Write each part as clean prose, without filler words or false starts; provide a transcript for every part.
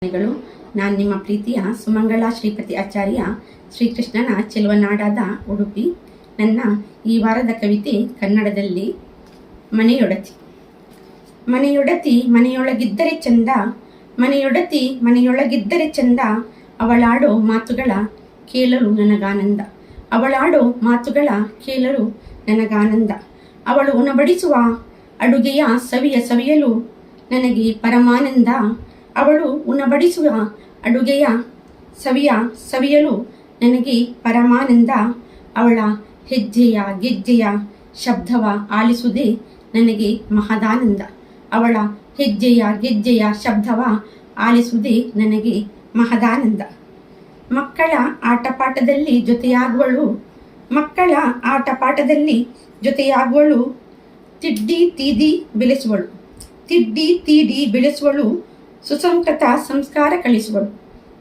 ನಾನು ನಿಮ್ಮ ಪ್ರೀತಿಯ ಸುಮಂಗಳ ಶ್ರೀಪತಿ ಆಚಾರ್ಯ ಶ್ರೀಕೃಷ್ಣನ ಚೆಲುವನಾಡಾದ ಉಡುಪಿ. ನನ್ನ ಈ ವಾರದ ಕವಿತೆ ಕನ್ನಡದಲ್ಲಿ. ಮನೆಯೊಡತಿ. ಮನೆಯೊಡತಿ ಮನೆಯೊಳಗಿದ್ದರೆ ಚಂದ, ಮನೆಯೊಡತಿ ಮನೆಯೊಳಗಿದ್ದರೆ ಚಂದ, ಅವಳಾಡೋ ಮಾತುಗಳ ಕೇಳಲು ನನಗಾನಂದ, ಅವಳಾಡೋ ಮಾತುಗಳ ಕೇಳಲು ನನಗಾನಂದ. ಅವಳು ಉಣಬಡಿಸುವ ಅಡುಗೆಯ ಸವಿಯಲು ನನಗೆ ಪರಮಾನಂದ, ಅವಳು ಉಣಬಡಿಸುವ ಅಡುಗೆಯ ಸವಿಯಲು ನನಗೆ ಪರಮಾನಂದ. ಅವಳ ಹೆಜ್ಜೆಯ ಗೆಜ್ಜೆಯ ಶಬ್ದವ ಆಲಿಸುವುದೇ ನನಗೆ ಮಹದಾನಂದ, ಅವಳ ಹೆಜ್ಜೆಯ ಗೆಜ್ಜೆಯ ಶಬ್ದವ ಆಲಿಸುವುದೇ ನನಗೆ ಮಹದಾನಂದ. ಮಕ್ಕಳ ಆಟಪಾಠದಲ್ಲಿ ಜೊತೆಯಾಗುವಳು, ಮಕ್ಕಳ ಆಟಪಾಠದಲ್ಲಿ ಜೊತೆಯಾಗುವಳು, ತಿಡ್ಡಿ ತೀಡಿ ಬೆಳೆಸುವಳು, ತಿಡ್ಡಿ ತೀಡಿ ಬೆಳೆಸುವಳು, ಸುಸಂಸ್ಕೃತ ಸಂಸ್ಕಾರ ಕಲಿಸುವಳು,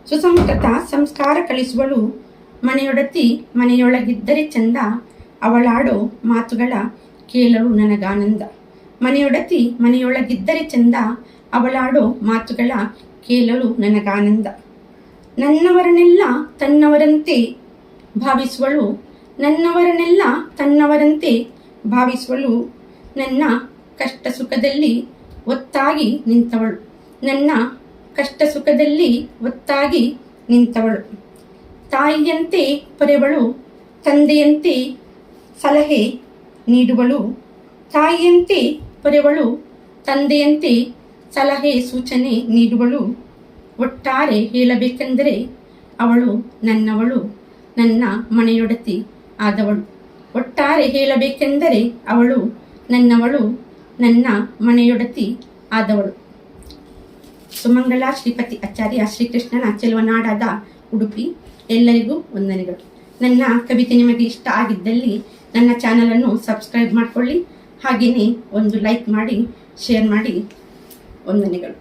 ಸುಸಂಸ್ಕೃತ ಸಂಸ್ಕಾರ ಕಲಿಸುವಳು. ಮನೆಯೊಡತಿ ಮನೆಯೊಳಗಿದ್ದರೆ ಚಂದ, ಅವಳಾಡೋ ಮಾತುಗಳ ಕೇಳಲು ನನಗಾನಂದ, ಮನೆಯೊಡತಿ ಮನೆಯೊಳಗಿದ್ದರೆ ಚಂದ, ಅವಳಾಡೋ ಮಾತುಗಳ ಕೇಳಲು ನನಗಾನಂದ. ನನ್ನವರನ್ನೆಲ್ಲ ತನ್ನವರಂತೆ ಭಾವಿಸುವಳು, ನನ್ನವರನ್ನೆಲ್ಲ ತನ್ನವರಂತೆ ಭಾವಿಸುವಳು, ನನ್ನ ಕಷ್ಟ ಸುಖದಲ್ಲಿ ಒತ್ತಾಗಿ ನಿಂತವಳು, ನನ್ನ ಕಷ್ಟ ಸುಖದಲ್ಲಿ ಒತ್ತಾಗಿ ನಿಂತವಳು. ತಾಯಿಯಂತೆ ಪೊರೆವಳು, ತಂದೆಯಂತೆ ಸಲಹೆ ನೀಡುವಳು, ತಾಯಿಯಂತೆ ಪೊರೆವಳು, ತಂದೆಯಂತೆ ಸಲಹೆ ಸೂಚನೆ ನೀಡುವಳು. ಒಟ್ಟಾರೆ ಹೇಳಬೇಕೆಂದರೆ ಅವಳು ನನ್ನವಳು, ನನ್ನ ಮನೆಯೊಡತಿ ಆದವಳು. ಒಟ್ಟಾರೆ ಹೇಳಬೇಕೆಂದರೆ ಅವಳು ನನ್ನವಳು, ನನ್ನ ಮನೆಯೊಡತಿ ಆದವಳು. ಸುಮಂಗಳ ಶ್ರೀಪತಿ ಆಚಾರ್ಯ ಶ್ರೀಕೃಷ್ಣನ ಚೆಲುವನಾಡಾದ ಉಡುಪಿ. ಎಲ್ಲರಿಗೂ ವಂದನೆಗಳು. ನನ್ನ ಕವಿತೆ ನಿಮಗೆ ಇಷ್ಟ ಆಗಿದ್ದಲ್ಲಿ ನನ್ನ ಚಾನಲನ್ನು ಸಬ್ಸ್ಕ್ರೈಬ್ ಮಾಡಿಕೊಳ್ಳಿ, ಹಾಗೆಯೇ ಒಂದು ಲೈಕ್ ಮಾಡಿ, ಶೇರ್ ಮಾಡಿ. ವಂದನೆಗಳು.